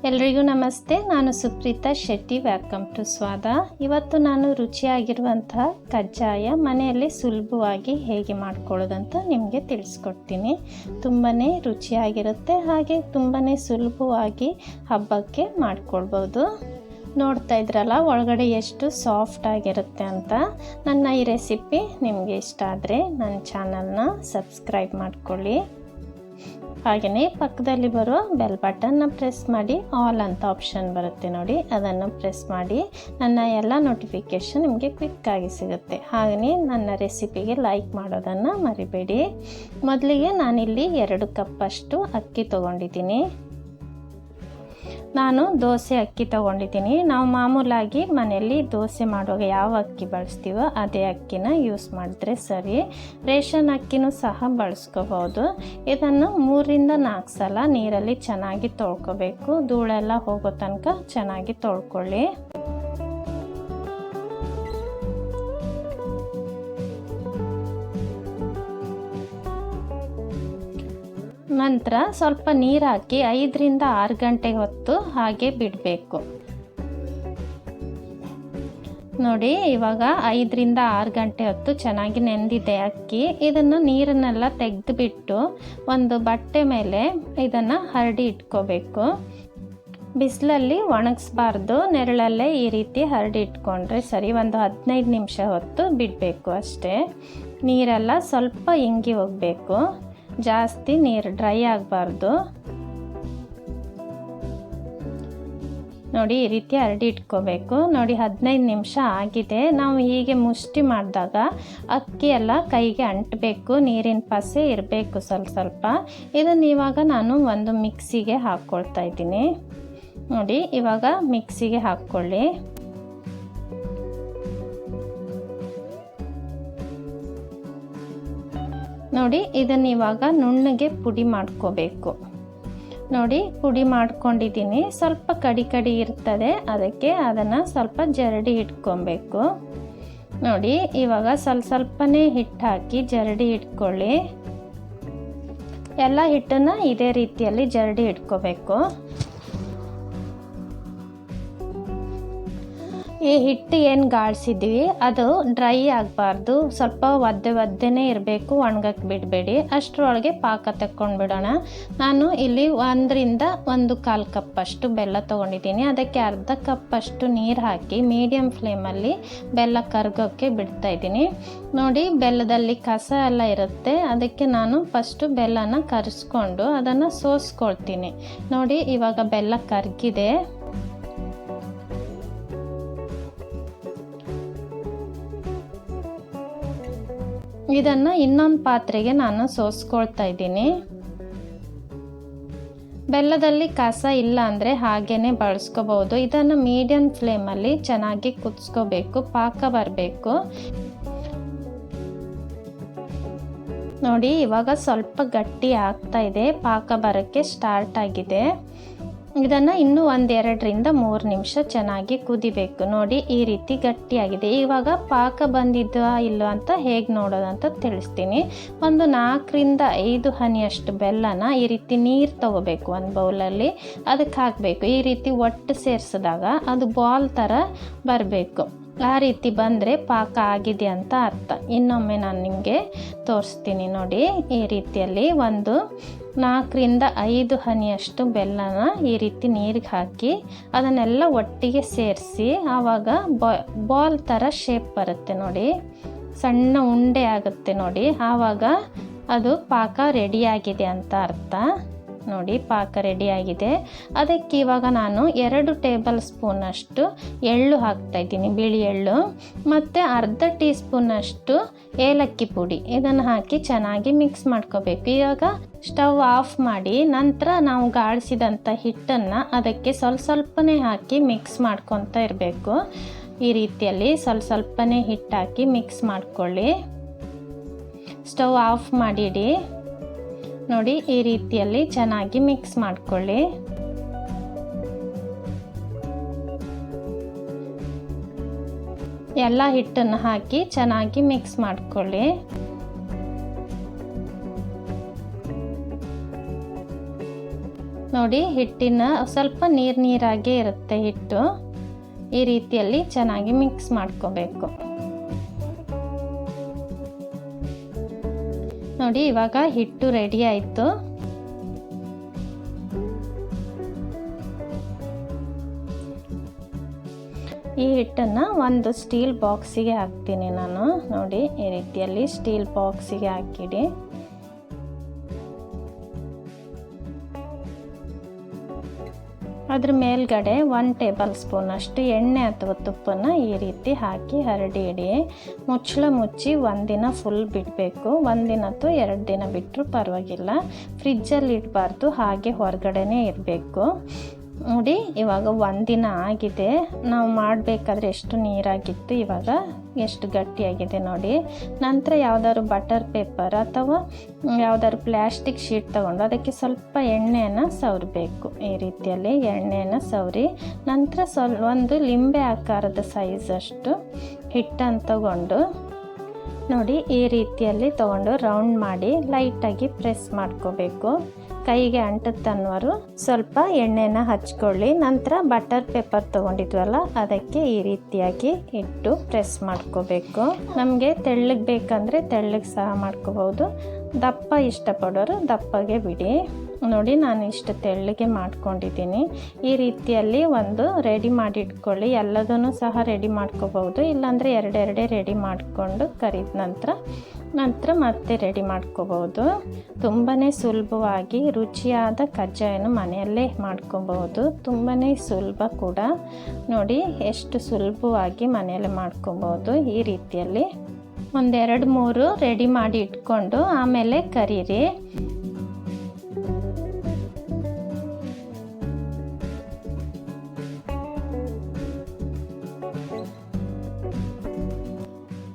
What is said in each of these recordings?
ಎಲ್ರಿಗೂ ನಮಸ್ತೆ. ನಾನು ಸುಪ್ರೀತಾ ಶೆಟ್ಟಿ. ವೆಲ್ಕಮ್ ಟು ಸ್ವಾದ. ಇವತ್ತು ನಾನು ರುಚಿಯಾಗಿರುವಂತಹ ಕಜ್ಜಾಯ ಮನೆಯಲ್ಲಿ ಸುಲಭವಾಗಿ ಹೇಗೆ ಮಾಡ್ಕೊಳ್ಳೋದಂತ ನಿಮಗೆ ತಿಳಿಸ್ಕೊಡ್ತೀನಿ. ತುಂಬಾ ರುಚಿಯಾಗಿರುತ್ತೆ, ಹಾಗೆ ತುಂಬಾ ಸುಲಭವಾಗಿ ಹಬ್ಬಕ್ಕೆ ಮಾಡ್ಕೊಳ್ಬೋದು. ನೋಡ್ತಾ ಇದ್ರಲ್ಲ ಒಳಗಡೆ ಎಷ್ಟು ಸಾಫ್ಟ್ ಆಗಿರುತ್ತೆ ಅಂತ. ನನ್ನ ಈ ರೆಸಿಪಿ ನಿಮಗೆ ಇಷ್ಟ ಆದರೆ ನನ್ನ ಚಾನಲ್ನ ಸಬ್ಸ್ಕ್ರೈಬ್ ಮಾಡ್ಕೊಳ್ಳಿ. ಹಾಗೆಯೇ ಪಕ್ಕದಲ್ಲಿ ಬರೋ ಬೆಲ್ ಬಟನ್ನ ಪ್ರೆಸ್ ಮಾಡಿ, ಆಲ್ ಅಂತ ಆಪ್ಷನ್ ಬರುತ್ತೆ ನೋಡಿ, ಅದನ್ನು ಪ್ರೆಸ್ ಮಾಡಿ ನನ್ನ ಎಲ್ಲ ನೋಟಿಫಿಕೇಷನ್ ನಿಮಗೆ ಕ್ವಿಕ್ಕಾಗಿ ಸಿಗುತ್ತೆ. ಹಾಗೆಯೇ ನನ್ನ ರೆಸಿಪಿಗೆ ಲೈಕ್ ಮಾಡೋದನ್ನು ಮರಿಬೇಡಿ. ಮೊದಲಿಗೆ ನಾನಿಲ್ಲಿ 2 ಕಪ್ಪಷ್ಟು ಅಕ್ಕಿ ತೊಗೊಂಡಿದ್ದೀನಿ. ನಾನು ದೋಸೆ ಅಕ್ಕಿ ತೊಗೊಂಡಿದ್ದೀನಿ. ನಾವು ಮಾಮೂಲಾಗಿ ಮನೆಯಲ್ಲಿ ದೋಸೆ ಮಾಡುವಾಗ ಯಾವ ಅಕ್ಕಿ ಬಳಸ್ತೀವೋ ಅದೇ ಅಕ್ಕಿನ ಯೂಸ್ ಮಾಡಿದ್ರೆ ಸರಿ. ರೇಷನ್ ಅಕ್ಕಿನೂ ಸಹ ಬಳಸ್ಕೋಬೋದು. ಇದನ್ನು 3ರಿಂದ 4 ಸಲ ನೀರಲ್ಲಿ ಚೆನ್ನಾಗಿ ತೊಳ್ಕೊಬೇಕು. ಧೂಳೆಲ್ಲ ಹೋಗೋ ತನಕ ಚೆನ್ನಾಗಿ ತೊಳ್ಕೊಳ್ಳಿ. ನಂತರ ಸ್ವಲ್ಪ ನೀರು ಹಾಕಿ 5ರಿಂದ 6 ಗಂಟೆ ಹೊತ್ತು ಹಾಗೆ ಬಿಡಬೇಕು. ನೋಡಿ, ಇವಾಗ 5ರಿಂದ 6 ಗಂಟೆ ಹೊತ್ತು ಚೆನ್ನಾಗಿ ನೆಂದಿದೆ ಅಕ್ಕಿ. ಇದನ್ನು ನೀರನ್ನೆಲ್ಲ ತೆಗೆದುಬಿಟ್ಟು ಒಂದು ಬಟ್ಟೆ ಮೇಲೆ ಇದನ್ನು ಹರಡಿ ಇಟ್ಕೋಬೇಕು. ಬಿಸಿಲಲ್ಲಿ ಒಣಗಿಸ್ಬಾರ್ದು, ನೆರಳಲ್ಲೇ ಈ ರೀತಿ ಹರಡಿ ಇಟ್ಕೊಂಡ್ರೆ ಸರಿ. ಒಂದು 15 ನಿಮಿಷ ಹೊತ್ತು ಬಿಡಬೇಕು ಅಷ್ಟೇ. ನೀರೆಲ್ಲ ಸ್ವಲ್ಪ ಇಂಗಿ ಹೋಗಬೇಕು, ಜಾಸ್ತಿ ನೀರು ಡ್ರೈ ಆಗಬಾರ್ದು. ನೋಡಿ, ಈ ರೀತಿ ಹರಡಿ ಇಟ್ಕೋಬೇಕು. ನೋಡಿ, 15 ನಿಮಿಷ ಆಗಿದೆ. ನಾವು ಹೀಗೆ ಮುಷ್ಟಿ ಮಾಡಿದಾಗ ಅಕ್ಕಿ ಎಲ್ಲ ಕೈಗೆ ಅಂಟಬೇಕು, ನೀರಿನ ಪಸೆ ಇರಬೇಕು ಸ್ವಲ್ಪ. ಇದನ್ನು ಇವಾಗ ನಾನು ಒಂದು ಮಿಕ್ಸಿಗೆ ಹಾಕ್ಕೊಳ್ತಾ ಇದ್ದೀನಿ. ನೋಡಿ, ಇವಾಗ ಮಿಕ್ಸಿಗೆ ಹಾಕ್ಕೊಳ್ಳಿ. ನೋಡಿ, ಇದನ್ನು ಇವಾಗ ನುಣ್ಣಗೆ ಪುಡಿ ಮಾಡ್ಕೋಬೇಕು. ನೋಡಿ, ಪುಡಿ ಮಾಡ್ಕೊಂಡಿದ್ದೀನಿ. ಸ್ವಲ್ಪ ಕಡಿ ಇರ್ತದೆ, ಅದಕ್ಕೆ ಅದನ್ನು ಸ್ವಲ್ಪ ಜರಡಿ ಇಟ್ಕೊಬೇಕು. ನೋಡಿ, ಇವಾಗ ಸ್ವಲ್ಪನೇ ಹಿಟ್ಟು ಹಾಕಿ ಜರಡಿ ಇಟ್ಕೊಳ್ಳಿ. ಎಲ್ಲ ಹಿಟ್ಟನ್ನು ಇದೇ ರೀತಿಯಲ್ಲಿ ಜರಡಿ ಇಟ್ಕೋಬೇಕು. ಈ ಹಿಟ್ಟು ಏನು ಗಾಳಿಸಿದ್ವಿ ಅದು ಡ್ರೈ ಆಗಬಾರ್ದು, ಸ್ವಲ್ಪ ಒದ್ದೆನೇ ಇರಬೇಕು, ಒಣಗಕ್ಕೆ ಬಿಡಬೇಡಿ. ಅಷ್ಟರೊಳಗೆ ಪಾಕ ತಕ್ಕೊಂಡ್ಬಿಡೋಣ. ನಾನು ಇಲ್ಲಿ 1ರಿಂದ 1/4 ಕಪ್ಪಷ್ಟು ಬೆಲ್ಲ ತೊಗೊಂಡಿದ್ದೀನಿ. ಅದಕ್ಕೆ ಅರ್ಧ ಕಪ್ಪಷ್ಟು ನೀರು ಹಾಕಿ ಮೀಡಿಯಮ್ ಫ್ಲೇಮಲ್ಲಿ ಬೆಲ್ಲ ಕರಗೋಕ್ಕೆ ಬಿಡ್ತಾಯಿದ್ದೀನಿ. ನೋಡಿ, ಬೆಲ್ಲದಲ್ಲಿ ಕಸ ಎಲ್ಲ ಇರುತ್ತೆ, ಅದಕ್ಕೆ ನಾನು ಫಸ್ಟು ಬೆಲ್ಲನ ಕರೆಸ್ಕೊಂಡು ಅದನ್ನು ಸೋಸ್ಕೊಳ್ತೀನಿ. ನೋಡಿ, ಇವಾಗ ಬೆಲ್ಲ ಕರಗಿದೆ. ಇದನ್ನು ಇನ್ನೊಂದು ಪಾತ್ರೆಗೆ ನಾನು ಸೋಸ್ಕೊಳ್ತಾ ಇದ್ದೀನಿ. ಬೆಲ್ಲದಲ್ಲಿ ಕಸ ಇಲ್ಲ ಅಂದರೆ ಹಾಗೇ ಬಳಸ್ಕೋಬಹುದು. ಇದನ್ನು ಮೀಡಿಯಂ ಫ್ಲೇಮಲ್ಲಿ ಚೆನ್ನಾಗಿ ಕುದಿಸ್ಕೋಬೇಕು, ಪಾಕ ಬರಬೇಕು. ನೋಡಿ, ಇವಾಗ ಸ್ವಲ್ಪ ಗಟ್ಟಿ ಆಗ್ತಾ ಇದೆ, ಪಾಕ ಬರೋಕ್ಕೆ ಸ್ಟಾರ್ಟ್ ಆಗಿದೆ. ಇದನ್ನು ಇನ್ನೂ 1-2ರಿಂದ 3 ನಿಮಿಷ ಚೆನ್ನಾಗಿ ಕುದಿಬೇಕು. ನೋಡಿ, ಈ ರೀತಿ ಗಟ್ಟಿಯಾಗಿದೆ. ಇವಾಗ ಪಾಕ ಬಂದಿದ್ವಾ ಇಲ್ಲೋ ಅಂತ ಹೇಗೆ ನೋಡೋದಂತ ತಿಳಿಸ್ತೀನಿ. ಒಂದು 4ರಿಂದ 5 ಹನಿಯಷ್ಟು ಬೆಲ್ಲನ ಈ ರೀತಿ ನೀರು ತಗೋಬೇಕು ಒಂದು ಬೌಲಲ್ಲಿ, ಅದಕ್ಕೆ ಹಾಕಬೇಕು. ಈ ರೀತಿ ಒಟ್ಟು ಸೇರಿಸಿದಾಗ ಅದು ಬಾಲ್ ಥರ ಬರಬೇಕು. ಆ ರೀತಿ ಬಂದರೆ ಪಾಕ ಆಗಿದೆ ಅಂತ ಅರ್ಥ. ಇನ್ನೊಮ್ಮೆ ನಾನು ನಿಮಗೆ ತೋರಿಸ್ತೀನಿ. ನೋಡಿ, ಈ ರೀತಿಯಲ್ಲಿ ಒಂದು 4ರಿಂದ 5 ಹನಿಯಷ್ಟು ಬೆಲ್ಲನ ಈ ರೀತಿ ನೀರಿಗೆ ಹಾಕಿ ಅದನ್ನೆಲ್ಲ ಒಟ್ಟಿಗೆ ಸೇರಿಸಿ ಆವಾಗ ಬಾಲ್ ಥರ ಶೇಪ್ ಬರುತ್ತೆ. ನೋಡಿ, ಸಣ್ಣ ಉಂಡೆ ಆಗುತ್ತೆ. ನೋಡಿ, ಆವಾಗ ಅದು ಪಾಕ ರೆಡಿಯಾಗಿದೆ ಅಂತ ಅರ್ಥ. ನೋಡಿ, ಪಾಕ ರೆಡಿಯಾಗಿದೆ. ಅದಕ್ಕೆ ಇವಾಗ ನಾನು 2 ಟೇಬಲ್ ಸ್ಪೂನಷ್ಟು ಎಳ್ಳು ಹಾಕ್ತಾಯಿದ್ದೀನಿ, ಬಿಳಿ ಎಳ್ಳು, ಮತ್ತು ಅರ್ಧ ಟೀ ಸ್ಪೂನಷ್ಟು ಏಲಕ್ಕಿ ಪುಡಿ. ಇದನ್ನು ಹಾಕಿ ಚೆನ್ನಾಗಿ ಮಿಕ್ಸ್ ಮಾಡ್ಕೋಬೇಕು. ಇವಾಗ ಸ್ಟವ್ ಆಫ್ ಮಾಡಿ ನಂತರ ನಾವು ಗಾಳಿಸಿದಂಥ ಹಿಟ್ಟನ್ನು ಅದಕ್ಕೆ ಸ್ವಲ್ಪನೇ ಹಾಕಿ ಮಿಕ್ಸ್ ಮಾಡ್ಕೊತಾ ಇರಬೇಕು. ಈ ರೀತಿಯಲ್ಲಿ ಸ್ವಲ್ಪನೇ ಹಿಟ್ಟು ಹಾಕಿ ಮಿಕ್ಸ್ ಮಾಡ್ಕೊಳ್ಳಿ. ಸ್ಟವ್ ಆಫ್ ಮಾಡಿಡಿ. ನೋಡಿ, ಈ ರೀತಿಯಲ್ಲಿ ಚೆನ್ನಾಗಿ ಮಿಕ್ಸ್ ಮಾಡ್ಕೊಳ್ಳಿ. ಎಲ್ಲ ಹಿಟ್ಟನ್ನು ಹಾಕಿ ಚೆನ್ನಾಗಿ ಮಿಕ್ಸ್ ಮಾಡ್ಕೊಳ್ಳಿ. ನೋಡಿ ಹಿಟ್ಟಿನ ಸ್ವಲ್ಪ ನೀರಾಗೇ ಇರುತ್ತೆ ಹಿಟ್ಟು. ಈ ರೀತಿಯಲ್ಲಿ ಚೆನ್ನಾಗಿ ಮಿಕ್ಸ್ ಮಾಡ್ಕೋಬೇಕು. ನೋಡಿ ಇವಾಗ ಹಿಟ್ಟು ರೆಡಿ ಆಯಿತು. ಈ ಹಿಟ್ಟನ್ನು ಒಂದು ಸ್ಟೀಲ್ ಬಾಕ್ಸಿಗೆ ಹಾಕ್ತೀನಿ ನಾನು. ನೋಡಿ ಈ ರೀತಿಯಲ್ಲಿ ಸ್ಟೀಲ್ ಬಾಕ್ಸಿಗೆ ಹಾಕಿಡಿ. ಅದ್ರ ಮೇಲ್ಗಡೆ 1 ಟೇಬಲ್ ಸ್ಪೂನ್ ಅಷ್ಟು ಎಣ್ಣೆ ಅಥವಾ ತುಪ್ಪನ ಈ ರೀತಿ ಹಾಕಿ ಹರಡಿ ಇಡಿ. ಮುಚ್ಚಳ ಮುಚ್ಚಿ ಒಂದಿನ ಫುಲ್ ಬಿಡಬೇಕು. ಒಂದಿನ ಅಥವಾ 2 ದಿನ ಬಿಟ್ಟರು ಪರವಾಗಿಲ್ಲ. ಫ್ರಿಜ್ಜಲ್ಲಿ ಇಡಬಾರ್ದು, ಹಾಗೆ ಹೊರಗಡೆನೇ ಇರಬೇಕು. ನೋಡಿ ಇವಾಗ 1 ದಿನ ಆಗಿದೆ. ನಾವು ಮಾಡಬೇಕಾದ್ರೆ ಎಷ್ಟು ನೀರಾಗಿತ್ತು, ಇವಾಗ ಎಷ್ಟು ಗಟ್ಟಿಯಾಗಿದೆ ನೋಡಿ. ನಂತರ ಯಾವುದಾದ್ರು ಬಟರ್ ಪೇಪರ್ ಅಥವಾ ಯಾವುದಾದ್ರು ಪ್ಲ್ಯಾಸ್ಟಿಕ್ ಶೀಟ್ ತಗೊಂಡು ಅದಕ್ಕೆ ಸ್ವಲ್ಪ ಎಣ್ಣೆಯನ್ನು ಸವರಬೇಕು. ಈ ರೀತಿಯಲ್ಲಿ ಎಣ್ಣೆಯನ್ನು ಸವರಿ ನಂತರ ಒಂದು ಲಿಂಬೆ ಆಕಾರದ ಸೈಜ್ ಅಷ್ಟು ಹಿಟ್ಟನ್ನು ತಗೊಂಡು ನೋಡಿ ಈ ರೀತಿಯಲ್ಲಿ ತಗೊಂಡು ರೌಂಡ್ ಮಾಡಿ ಲೈಟಾಗಿ ಪ್ರೆಸ್ ಮಾಡ್ಕೋಬೇಕು. ಕೈಗೆ ಅಂಟುತ್ತನ್ವರು ಸ್ವಲ್ಪ ಎಣ್ಣೆನ ಹಚ್ಕೊಳ್ಳಿ. ನಂತರ ಬಟರ್ ಪೇಪರ್ ತೊಗೊಂಡಿದ್ವಲ್ಲ ಅದಕ್ಕೆ ಈ ರೀತಿಯಾಗಿ ಇಟ್ಟು ಪ್ರೆಸ್ ಮಾಡ್ಕೋಬೇಕು. ನಮಗೆ ತೆಳ್ಳಗೆ ಬೇಕಂದರೆ ತೆಳ್ಳಗೆ ಸಹ ಮಾಡ್ಕೋಬೋದು. ದಪ್ಪ ಇಷ್ಟಪಡೋರು ದಪ್ಪಗೆ ಬಿಡಿ. ನೋಡಿ ನಾನು ಇಷ್ಟು ತೆಳ್ಳಗೆ ಮಾಡ್ಕೊಂಡಿದ್ದೀನಿ. ಈ ರೀತಿಯಲ್ಲಿ ಒಂದು ರೆಡಿ ಮಾಡಿ ಇಟ್ಕೊಳ್ಳಿ. ಎಲ್ಲದನ್ನು ಸಹ ರೆಡಿ ಮಾಡ್ಕೋಬಹುದು, ಇಲ್ಲಾಂದರೆ ಎರಡೆರಡೇ ರೆಡಿ ಮಾಡಿಕೊಂಡು ಕರಿದ ನಂತರ ಮತ್ತೆ ರೆಡಿ ಮಾಡ್ಕೋಬಹುದು. ತುಂಬಾ ಸುಲಭವಾಗಿ ರುಚಿಯಾದ ಕಜ್ಜಾಯನ ಮನೆಯಲ್ಲೇ ಮಾಡ್ಕೋಬಹುದು. ತುಂಬಾ ಸುಲಭ ಕೂಡ. ನೋಡಿ ಎಷ್ಟು ಸುಲಭವಾಗಿ ಮನೆಯಲ್ಲೇ ಮಾಡ್ಕೋಬಹುದು. ಈ ರೀತಿಯಲ್ಲಿ 1-2-3 ರೆಡಿ ಮಾಡಿ ಇಟ್ಕೊಂಡು ಆಮೇಲೆ ಕರೀರಿ.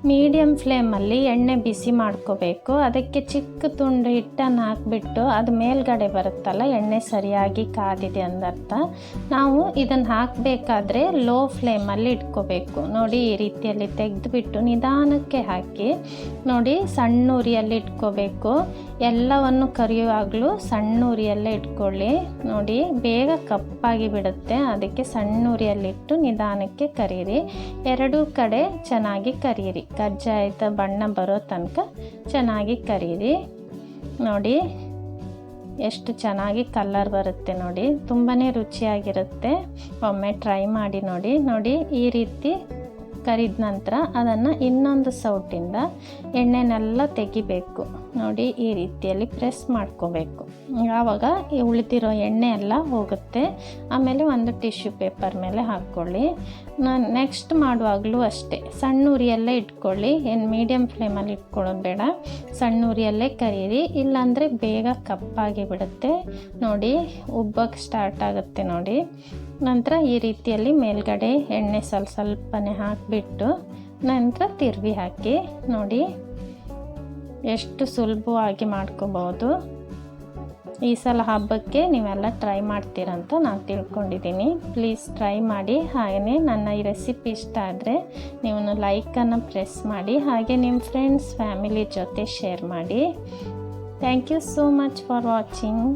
ಮೀಡಿಯಮ್ ಫ್ಲೇಮಲ್ಲಿ ಎಣ್ಣೆ ಬಿಸಿ ಮಾಡ್ಕೋಬೇಕು. ಅದಕ್ಕೆ ಚಿಕ್ಕ ತುಂಡು ಹಿಟ್ಟನ್ನು ಹಾಕಿಬಿಟ್ಟು ಅದು ಮೇಲ್ಗಡೆ ಬರುತ್ತಲ್ಲ, ಎಣ್ಣೆ ಸರಿಯಾಗಿ ಕಾದಿದೆ ಅಂದರ್ಥ. ನಾವು ಇದನ್ನು ಹಾಕಬೇಕಾದ್ರೆ ಲೋ ಫ್ಲೇಮಲ್ಲಿ ಇಟ್ಕೋಬೇಕು. ನೋಡಿ ಈ ರೀತಿಯಲ್ಲಿ ತೆಗೆದುಬಿಟ್ಟು ನಿಧಾನಕ್ಕೆ ಹಾಕಿ ನೋಡಿ ಸಣ್ಣ ಉರಿಯಲ್ಲಿ ಇಟ್ಕೋಬೇಕು. ಎಲ್ಲವನ್ನು ಕರಿಯುವಾಗಲೂ ಸಣ್ಣ ಉರಿಯಲ್ಲೇ ಇಟ್ಕೊಳ್ಳಿ. ನೋಡಿ ಬೇಗ ಕಪ್ಪಾಗಿ ಬಿಡುತ್ತೆ, ಅದಕ್ಕೆ ಸಣ್ಣ ಉರಿಯಲ್ಲಿಟ್ಟು ನಿಧಾನಕ್ಕೆ ಕರೀರಿ. ಎರಡೂ ಕಡೆ ಚೆನ್ನಾಗಿ ಕರೀರಿ. ಕಜ್ಜಾಯದ ಬಣ್ಣ ಬರೋ ತನಕ ಚೆನ್ನಾಗಿ ಕರೀರಿ. ನೋಡಿ ಎಷ್ಟು ಚೆನ್ನಾಗಿ ಕಲರ್ ಬರುತ್ತೆ ನೋಡಿ. ತುಂಬಾ ರುಚಿಯಾಗಿರುತ್ತೆ. ಒಮ್ಮೆ ಟ್ರೈ ಮಾಡಿ ನೋಡಿ. ನೋಡಿ ಈ ರೀತಿ ಕರಿದ ನಂತರ ಅದನ್ನು ಇನ್ನೊಂದು ಸೌಟಿಂದ ಎಣ್ಣೆನೆಲ್ಲ ತೆಗಿಬೇಕು. ನೋಡಿ ಈ ರೀತಿಯಲ್ಲಿ ಪ್ರೆಸ್ ಮಾಡ್ಕೋಬೇಕು. ಆವಾಗ ಉಳಿದಿರೋ ಎಣ್ಣೆ ಎಲ್ಲ ಹೋಗುತ್ತೆ. ಆಮೇಲೆ ಒಂದು ಟಿಶ್ಯೂ ಪೇಪರ್ ಮೇಲೆ ಹಾಕ್ಕೊಳ್ಳಿ. ನೆಕ್ಸ್ಟ್ ಮಾಡುವಾಗಲೂ ಅಷ್ಟೇ ಸಣ್ಣ ಉರಿಯಲ್ಲೇ ಇಟ್ಕೊಳ್ಳಿ. ಏನು ಮೀಡಿಯಮ್ ಫ್ಲೇಮಲ್ಲಿ ಇಟ್ಕೊಳ್ಳೋದು ಬೇಡ, ಸಣ್ಣ ಉರಿಯಲ್ಲೇ ಕರೀರಿ. ಇಲ್ಲಾಂದರೆ ಬೇಗ ಕಪ್ಪಾಗಿ ಬಿಡುತ್ತೆ. ನೋಡಿ ಉಬ್ಬಕ್ಕೆ ಸ್ಟಾರ್ಟ್ ಆಗುತ್ತೆ ನೋಡಿ. ನಂತರ ಈ ರೀತಿಯಲ್ಲಿ ಮೇಲ್ಗಡೆ ಎಣ್ಣೆ ಸ್ವಲ್ಪನೇ ಹಾಕಿಬಿಟ್ಟು ನಂತರ ತಿರುವಿ ಹಾಕಿ. ನೋಡಿ ಎಷ್ಟು ಸುಲಭವಾಗಿ ಮಾಡ್ಕೋಬೋದು. ಈ ಸಲ ಹಬ್ಬಕ್ಕೆ ನೀವೆಲ್ಲ ಟ್ರೈ ಮಾಡ್ತೀರಂತ ನಾನು ತಿಳ್ಕೊಂಡಿದ್ದೀನಿ. ಪ್ಲೀಸ್ ಟ್ರೈ ಮಾಡಿ. ಹಾಗೆಯೇ ನನ್ನ ಈ ರೆಸಿಪಿ ಇಷ್ಟ ಆದರೆ ನೀವು ಲೈಕನ್ನು ಪ್ರೆಸ್ ಮಾಡಿ. ಹಾಗೆ ನಿಮ್ಮ ಫ್ರೆಂಡ್ಸ್ ಫ್ಯಾಮಿಲಿ ಜೊತೆ ಶೇರ್ ಮಾಡಿ. Thank you so much for watching.